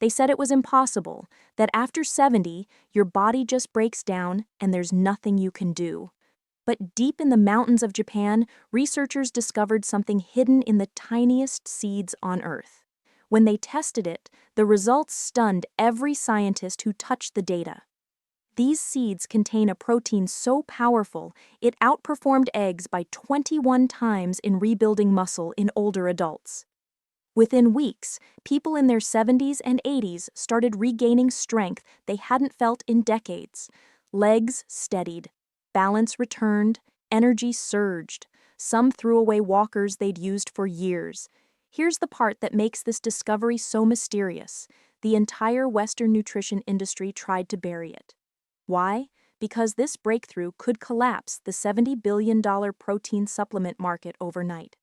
They said it was impossible, that after 70, your body just breaks down and there's nothing you can do. But deep in the mountains of Japan, researchers discovered something hidden in the tiniest seeds on Earth. When they tested it, the results stunned every scientist who touched the data. These seeds contain a protein so powerful, it outperformed eggs by 21 times in rebuilding muscle in older adults. Within weeks, people in their 70s and 80s started regaining strength they hadn't felt in decades. Legs steadied, balance returned, energy surged. Some threw away walkers they'd used for years. Here's the part that makes this discovery so mysterious. The entire Western nutrition industry tried to bury it. Why? Because this breakthrough could collapse the $70 billion protein supplement market overnight.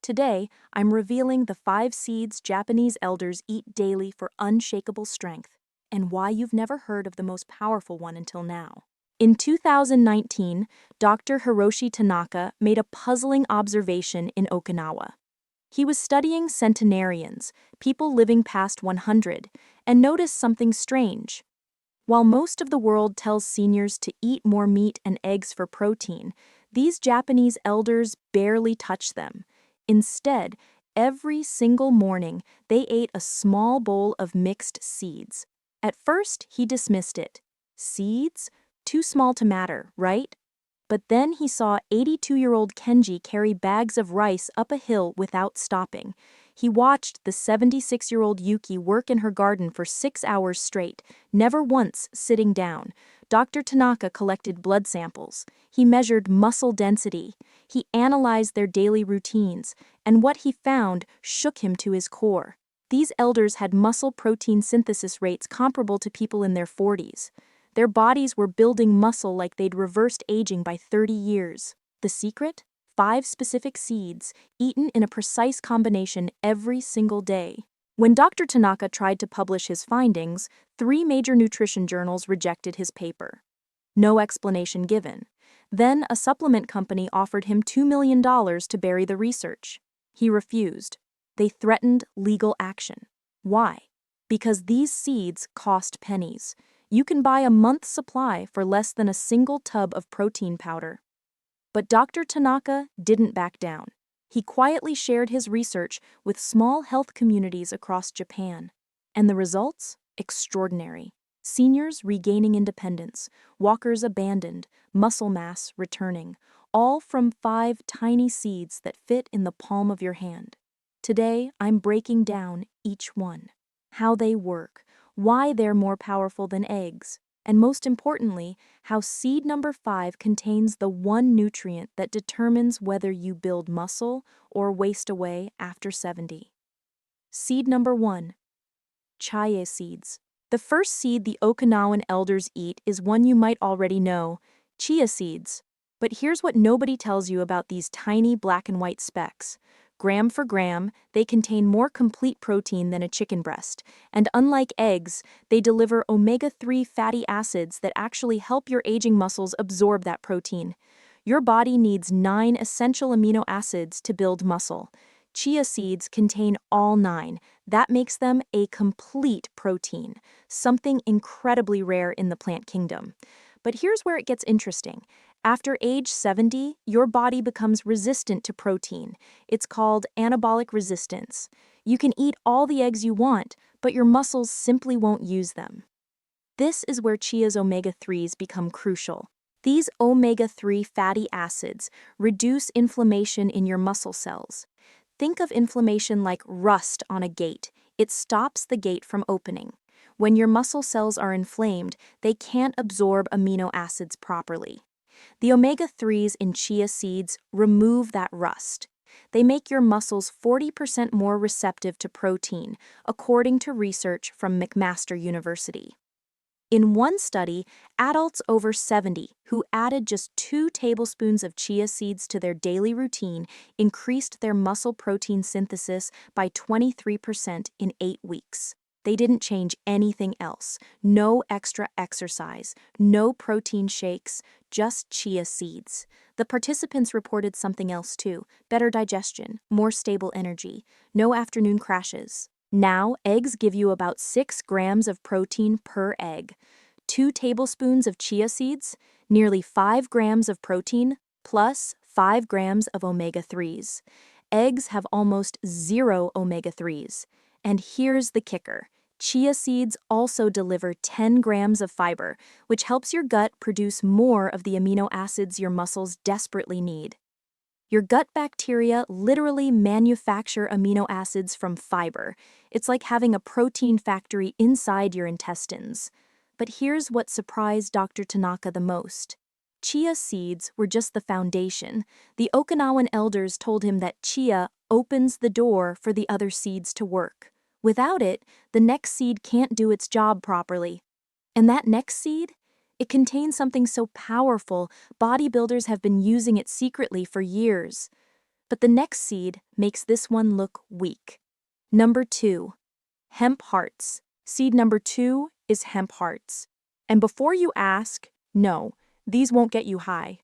Today, I'm revealing the 5 seeds Japanese elders eat daily for unshakable strength, and why you've never heard of the most powerful one until now. In 2019, Dr. Hiroshi Tanaka made a puzzling observation in Okinawa. He was studying centenarians, people living past 100, and noticed something strange. While most of the world tells seniors to eat more meat and eggs for protein, these Japanese elders barely touch them. Instead, every single morning, they ate a small bowl of mixed seeds. At first, he dismissed it. Seeds? Too small to matter, right? But then he saw 82-year-old Kenji carry bags of rice up a hill without stopping. He watched the 76-year-old Yuki work in her garden for 6 hours straight, never once sitting down. Dr. Tanaka collected blood samples. He measured muscle density. He analyzed their daily routines, and what he found shook him to his core. These elders had muscle protein synthesis rates comparable to people in their 40s. Their bodies were building muscle like they'd reversed aging by 30 years. The secret? 5 specific seeds, eaten in a precise combination every single day. When Dr. Tanaka tried to publish his findings, 3 major nutrition journals rejected his paper. No explanation given. Then a supplement company offered him $2 million to bury the research. He refused. They threatened legal action. Why? Because these seeds cost pennies. You can buy a month's supply for less than a single tub of protein powder. But Dr. Tanaka didn't back down. He quietly shared his research with small health communities across Japan. And the results? Extraordinary. Seniors regaining independence, walkers abandoned, muscle mass returning, all from 5 tiny seeds that fit in the palm of your hand. Today, I'm breaking down each one. How they work, why they're more powerful than eggs, and most importantly, how seed number 5 contains the one nutrient that determines whether you build muscle or waste away after 70. Seed number 1. Chia seeds. The first seed the Okinawan elders eat is one you might already know, chia seeds. But here's what nobody tells you about these tiny black and white specks. Gram for gram, they contain more complete protein than a chicken breast, and unlike eggs, they deliver omega-3 fatty acids that actually help your aging muscles absorb that protein. Your body needs 9 essential amino acids to build muscle. Chia seeds contain all 9. That makes them a complete protein, something incredibly rare in the plant kingdom. But here's where it gets interesting. After age 70, your body becomes resistant to protein. It's called anabolic resistance. You can eat all the eggs you want, but your muscles simply won't use them. This is where Chia's omega-3s become crucial. These omega-3 fatty acids reduce inflammation in your muscle cells. Think of inflammation like rust on a gate. It stops the gate from opening. When your muscle cells are inflamed, they can't absorb amino acids properly. The omega-3s in chia seeds remove that rust. They make your muscles 40% more receptive to protein, according to research from McMaster University. In one study, adults over 70 who added just 2 tablespoons of chia seeds to their daily routine increased their muscle protein synthesis by 23% in 8 weeks. They didn't change anything else. No extra exercise, no protein shakes, just chia seeds. The participants reported something else too: better digestion, more stable energy, no afternoon crashes. Now, eggs give you about 6 grams of protein per egg. 2 tablespoons of chia seeds, nearly 5 grams of protein, plus 5 grams of omega-3s. Eggs have almost zero omega-3s. And here's the kicker. Chia seeds also deliver 10 grams of fiber, which helps your gut produce more of the amino acids your muscles desperately need. Your gut bacteria literally manufacture amino acids from fiber. It's like having a protein factory inside your intestines. But here's what surprised Dr. Tanaka the most. Chia seeds were just the foundation. The Okinawan elders told him that chia opens the door for the other seeds to work. Without it, the next seed can't do its job properly. And that next seed? It contains something so powerful, bodybuilders have been using it secretly for years. But the next seed makes this one look weak. Number 2. Hemp hearts. Seed number 2 is hemp hearts. And before you ask, no, these won't get you high.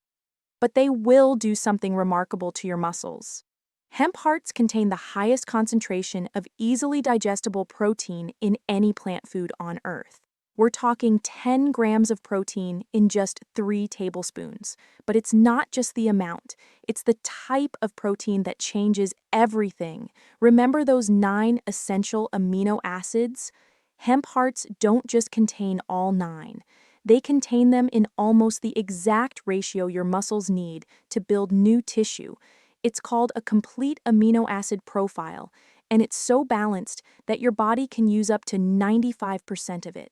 But they will do something remarkable to your muscles. Hemp hearts contain the highest concentration of easily digestible protein in any plant food on Earth. We're talking 10 grams of protein in just 3 tablespoons. But it's not just the amount, it's the type of protein that changes everything. Remember those 9 essential amino acids? Hemp hearts don't just contain all 9. They contain them in almost the exact ratio your muscles need to build new tissue. It's called a complete amino acid profile, and it's so balanced that your body can use up to 95% of it.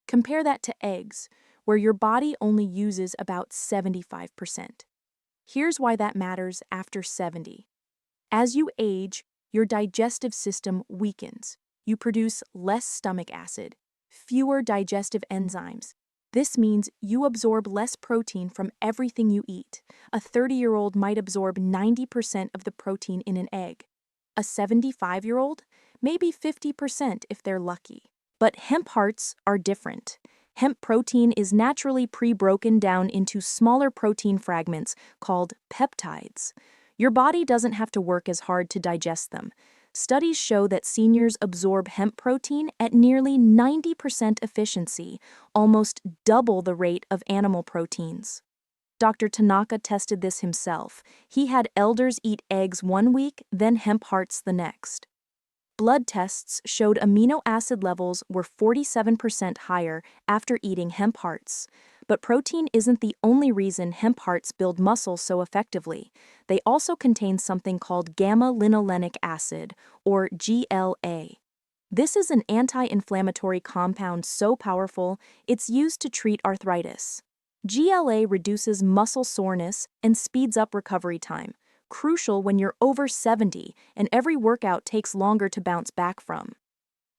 Compare that to eggs, where your body only uses about 75%. Here's why that matters after 70. As you age, your digestive system weakens. You produce less stomach acid, fewer digestive enzymes. This means you absorb less protein from everything you eat. A 30-year-old might absorb 90% of the protein in an egg. A 75-year-old? Maybe 50% if they're lucky. But hemp hearts are different. Hemp protein is naturally pre-broken down into smaller protein fragments called peptides. Your body doesn't have to work as hard to digest them. Studies show that seniors absorb hemp protein at nearly 90% efficiency, almost double the rate of animal proteins. Dr. Tanaka tested this himself. He had elders eat eggs one week, then hemp hearts the next. Blood tests showed amino acid levels were 47% higher after eating hemp hearts. But protein isn't the only reason hemp hearts build muscle so effectively. They also contain something called gamma-linolenic acid, or GLA. This is an anti-inflammatory compound so powerful, it's used to treat arthritis. GLA reduces muscle soreness and speeds up recovery time, crucial when you're over 70 and every workout takes longer to bounce back from.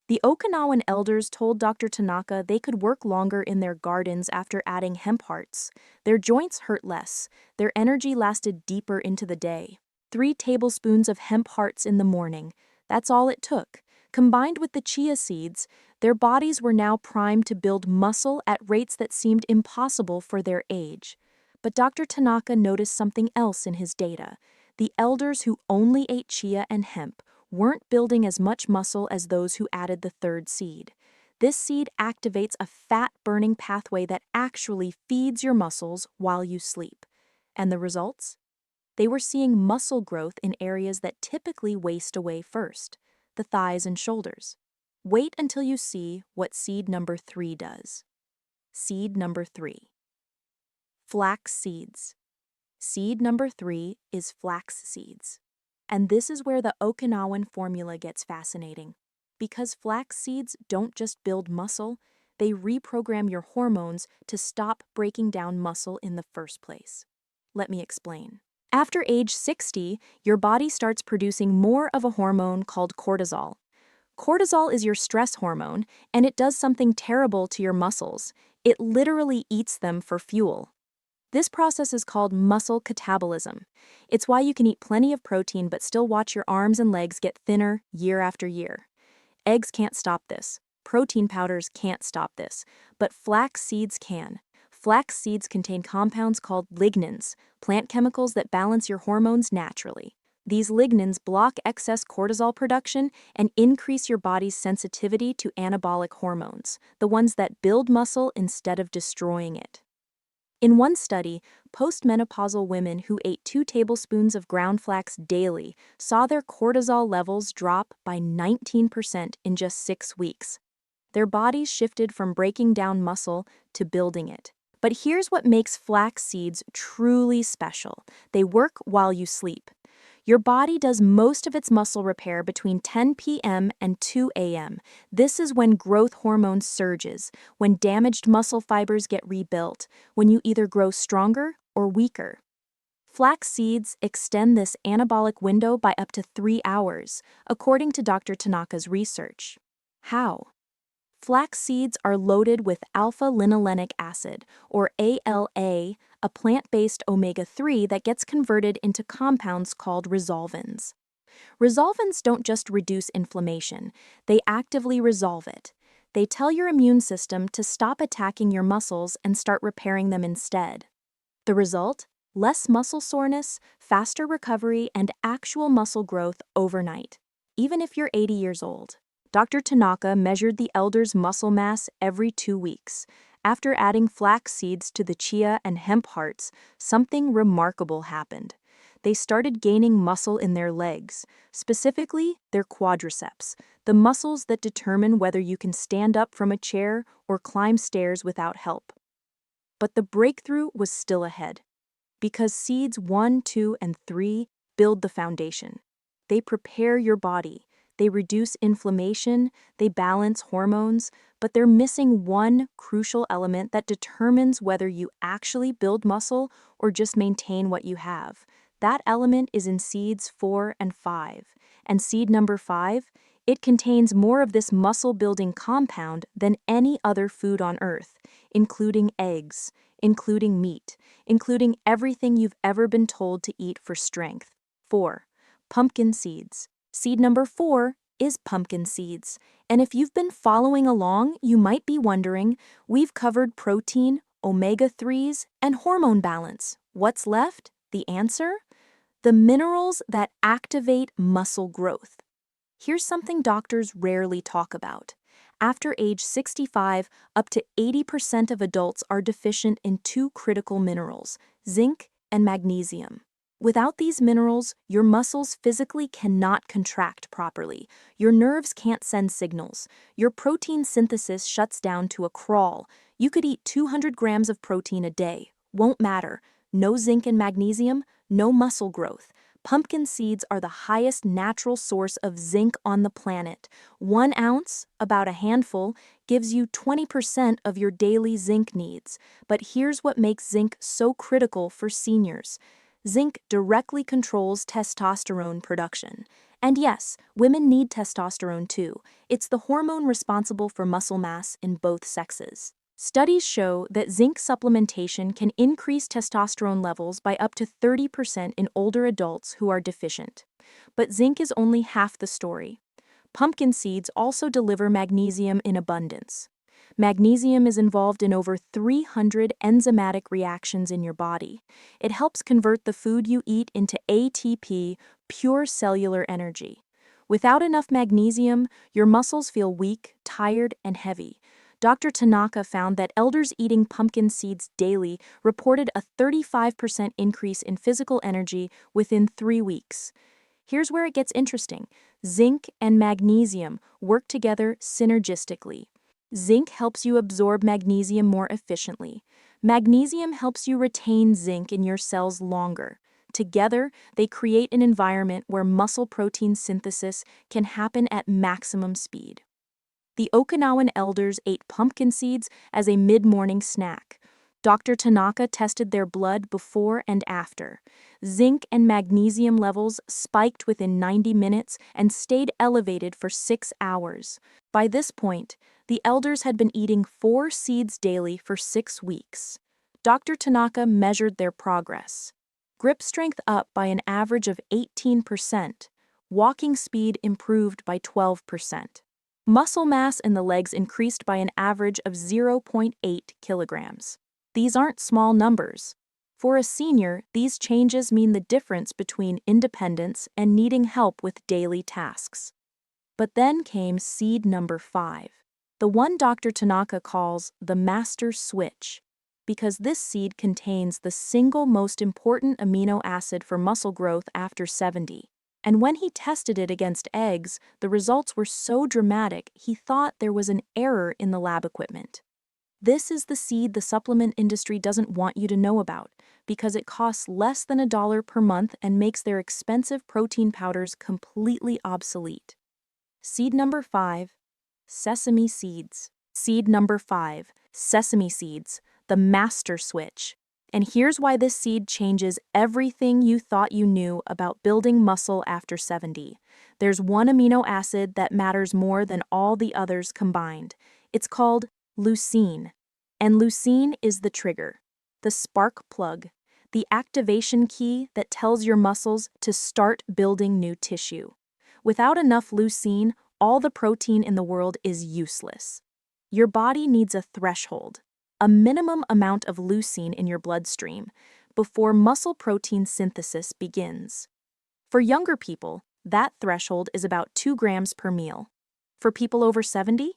The Okinawan elders told Dr. Tanaka they could work longer in their gardens after adding hemp hearts. Their joints hurt less, their energy lasted deeper into the day. 3 tablespoons of hemp hearts in the morning, that's all it took. Combined with the chia seeds, their bodies were now primed to build muscle at rates that seemed impossible for their age. But Dr. Tanaka noticed something else in his data. The elders who only ate chia and hemp weren't building as much muscle as those who added the 3rd seed. This seed activates a fat-burning pathway that actually feeds your muscles while you sleep. And the results? They were seeing muscle growth in areas that typically waste away first, the thighs and shoulders. Wait until you see what seed number 3 does. Seed number 3. Flax seeds. Seed number 3 is flax seeds. And this is where the Okinawan formula gets fascinating. Because flax seeds don't just build muscle, they reprogram your hormones to stop breaking down muscle in the first place. Let me explain. After age 60, your body starts producing more of a hormone called cortisol. Cortisol is your stress hormone, and it does something terrible to your muscles. It literally eats them for fuel. This process is called muscle catabolism. It's why you can eat plenty of protein but still watch your arms and legs get thinner year after year. Eggs can't stop this. Protein powders can't stop this. But flax seeds can. Flax seeds contain compounds called lignans, plant chemicals that balance your hormones naturally. These lignans block excess cortisol production and increase your body's sensitivity to anabolic hormones, the ones that build muscle instead of destroying it. In one study, postmenopausal women who ate 2 tablespoons of ground flax daily saw their cortisol levels drop by 19% in just 6 weeks. Their bodies shifted from breaking down muscle to building it. But here's what makes flax seeds truly special. They work while you sleep. Your body does most of its muscle repair between 10 p.m. and 2 a.m. This is when growth hormone surges, when damaged muscle fibers get rebuilt, when you either grow stronger or weaker. Flax seeds extend this anabolic window by up to 3 hours, according to Dr. Tanaka's research. How? Flax seeds are loaded with alpha-linolenic acid, or ALA, a plant-based omega-3 that gets converted into compounds called resolvins. Resolvins don't just reduce inflammation, they actively resolve it. They tell your immune system to stop attacking your muscles and start repairing them instead. The result? Less muscle soreness, faster recovery, and actual muscle growth overnight, even if you're 80 years old. Dr. Tanaka measured the elders' muscle mass every 2 weeks. After adding flax seeds to the chia and hemp hearts, something remarkable happened. They started gaining muscle in their legs, specifically their quadriceps, the muscles that determine whether you can stand up from a chair or climb stairs without help. But the breakthrough was still ahead, because seeds 1, 2, and 3 build the foundation. They prepare your body. They reduce inflammation, they balance hormones, but they're missing one crucial element that determines whether you actually build muscle or just maintain what you have. That element is in seeds 4 and 5. And seed number 5, it contains more of this muscle-building compound than any other food on Earth, including eggs, including meat, including everything you've ever been told to eat for strength. 4. Pumpkin seeds. Seed number 4 is pumpkin seeds. And if you've been following along, you might be wondering, we've covered protein, omega-3s, and hormone balance. What's left? The answer? The minerals that activate muscle growth. Here's something doctors rarely talk about. After age 65, up to 80% of adults are deficient in 2 critical minerals, zinc and magnesium. Without these minerals, your muscles physically cannot contract properly. Your nerves can't send signals. Your protein synthesis shuts down to a crawl. You could eat 200 grams of protein a day. Won't matter. No zinc and magnesium, no muscle growth. Pumpkin seeds are the highest natural source of zinc on the planet. 1 ounce, about a handful, gives you 20% of your daily zinc needs. But here's what makes zinc so critical for seniors. Zinc directly controls testosterone production. And yes, women need testosterone too. It's the hormone responsible for muscle mass in both sexes. Studies show that zinc supplementation can increase testosterone levels by up to 30% in older adults who are deficient. But zinc is only half the story. Pumpkin seeds also deliver magnesium in abundance. Magnesium is involved in over 300 enzymatic reactions in your body. It helps convert the food you eat into ATP, pure cellular energy. Without enough magnesium, your muscles feel weak, tired, and heavy. Dr. Tanaka found that elders eating pumpkin seeds daily reported a 35% increase in physical energy within 3 weeks. Here's where it gets interesting. Zinc and magnesium work together synergistically. Zinc helps you absorb magnesium more efficiently. Magnesium helps you retain zinc in your cells longer. Together, they create an environment where muscle protein synthesis can happen at maximum speed. The Okinawan elders ate pumpkin seeds as a mid-morning snack. Dr. Tanaka tested their blood before and after. Zinc and magnesium levels spiked within 90 minutes and stayed elevated for 6 hours. By this point, the elders had been eating 4 seeds daily for 6 weeks. Dr. Tanaka measured their progress. Grip strength up by an average of 18%. Walking speed improved by 12%. Muscle mass in the legs increased by an average of 0.8 kilograms. These aren't small numbers. For a senior, these changes mean the difference between independence and needing help with daily tasks. But then came seed number 5, the one Dr. Tanaka calls the master switch, because this seed contains the single most important amino acid for muscle growth after 70. And when he tested it against eggs, the results were so dramatic he thought there was an error in the lab equipment. This is the seed the supplement industry doesn't want you to know about, because it costs less than $1 per month and makes their expensive protein powders completely obsolete. Seed number 5, sesame seeds. Seed number 5, sesame seeds, the master switch. And here's why this seed changes everything you thought you knew about building muscle after 70. There's one amino acid that matters more than all the others combined. It's called leucine. And leucine is the trigger, the spark plug, the activation key that tells your muscles to start building new tissue. Without enough leucine, all the protein in the world is useless. Your body needs a threshold, a minimum amount of leucine in your bloodstream, before muscle protein synthesis begins. For younger people, that threshold is about 2 grams per meal. For people over 70,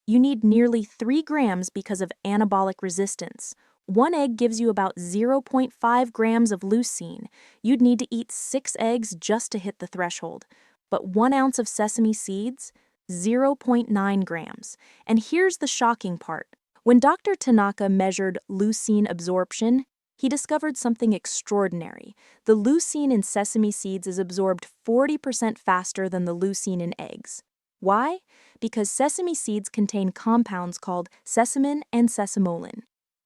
you need nearly 3 grams because of anabolic resistance. One egg gives you about 0.5 grams of leucine. You'd need to eat 6 eggs just to hit the threshold. But 1 ounce of sesame seeds, 0.9 grams. And here's the shocking part. When Dr. Tanaka measured leucine absorption, he discovered something extraordinary. The leucine in sesame seeds is absorbed 40% faster than the leucine in eggs. Why? Because sesame seeds contain compounds called sesamin and sesamolin,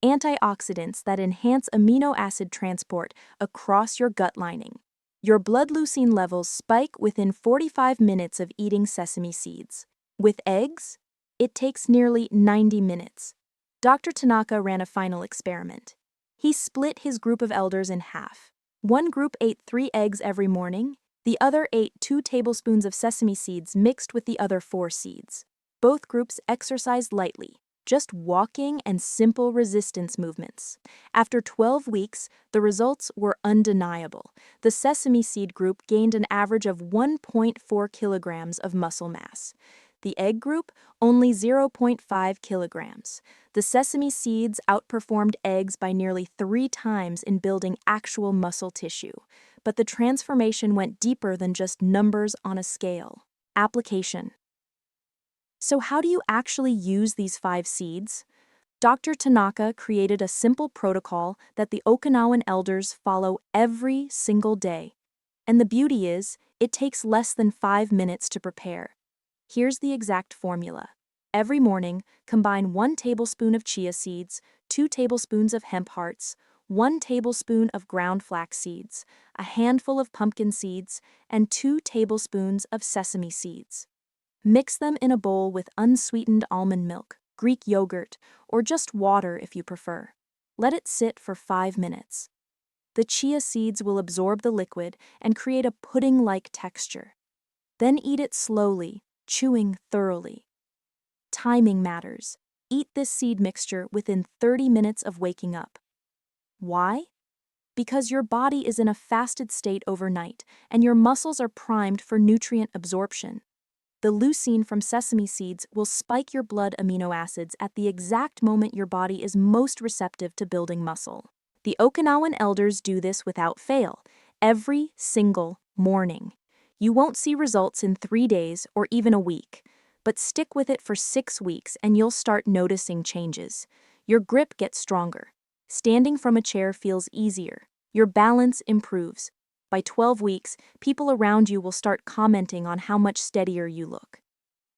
antioxidants that enhance amino acid transport across your gut lining. Your blood leucine levels spike within 45 minutes of eating sesame seeds. With eggs, it takes nearly 90 minutes. Dr. Tanaka ran a final experiment. He split his group of elders in half. One group ate 3 eggs every morning. The other ate 2 tablespoons of sesame seeds mixed with the other 4 seeds. Both groups exercised lightly, just walking and simple resistance movements. After 12 weeks, the results were undeniable. The sesame seed group gained an average of 1.4 kilograms of muscle mass. The egg group, only 0.5 kilograms. The sesame seeds outperformed eggs by nearly 3 times in building actual muscle tissue. But the transformation went deeper than just numbers on a scale. Application. So how do you actually use these 5 seeds? Dr. Tanaka created a simple protocol that the Okinawan elders follow every single day. And the beauty is, it takes less than 5 minutes to prepare. Here's the exact formula. Every morning, combine 1 tablespoon of chia seeds, 2 tablespoons of hemp hearts, 1 tablespoon of ground flax seeds, a handful of pumpkin seeds, and 2 tablespoons of sesame seeds. Mix them in a bowl with unsweetened almond milk, Greek yogurt, or just water if you prefer. Let it sit for 5 minutes. The chia seeds will absorb the liquid and create a pudding-like texture. Then eat it slowly, chewing thoroughly. Timing matters. Eat this seed mixture within 30 minutes of waking up. Why? Because your body is in a fasted state overnight, and your muscles are primed for nutrient absorption. The leucine from sesame seeds will spike your blood amino acids at the exact moment your body is most receptive to building muscle. The Okinawan elders do this without fail, every single morning. You won't see results in 3 days or even a week, but stick with it for 6 weeks and you'll start noticing changes. Your grip gets stronger. Standing from a chair feels easier. Your balance improves. By 12 weeks, people around you will start commenting on how much steadier you look.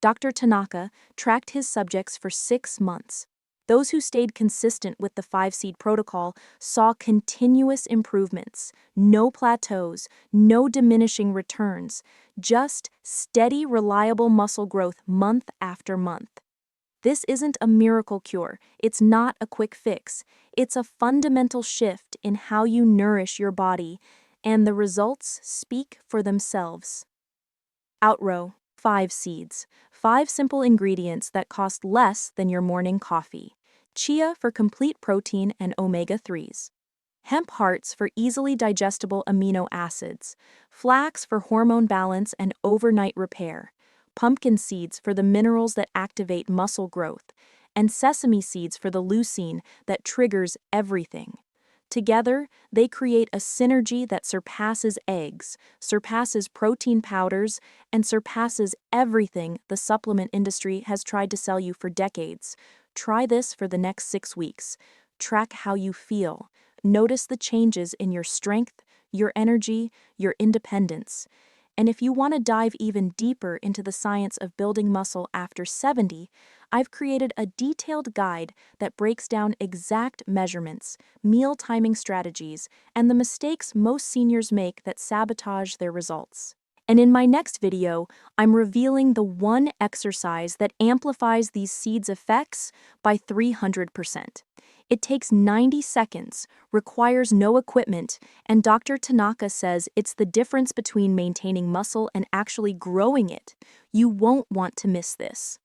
Dr. Tanaka tracked his subjects for 6 months. Those who stayed consistent with the 5-seed protocol saw continuous improvements, no plateaus, no diminishing returns, just steady, reliable muscle growth month after month. This isn't a miracle cure. It's not a quick fix. It's a fundamental shift in how you nourish your body, and the results speak for themselves. Outrow, 5 seeds, 5 simple ingredients that cost less than your morning coffee. Chia for complete protein and omega-3s. Hemp hearts for easily digestible amino acids, flax for hormone balance and overnight repair, pumpkin seeds for the minerals that activate muscle growth, and sesame seeds for the leucine that triggers everything. Together, they create a synergy that surpasses eggs, surpasses protein powders, and surpasses everything the supplement industry has tried to sell you for decades. Try this for the next 6 weeks. Track how you feel. Notice the changes in your strength, your energy, your independence. And if you want to dive even deeper into the science of building muscle after 70, I've created a detailed guide that breaks down exact measurements, meal timing strategies, and the mistakes most seniors make that sabotage their results. And in my next video, I'm revealing the one exercise that amplifies these seeds' effects by 300%. It takes 90 seconds, requires no equipment, and Dr. Tanaka says it's the difference between maintaining muscle and actually growing it. You won't want to miss this.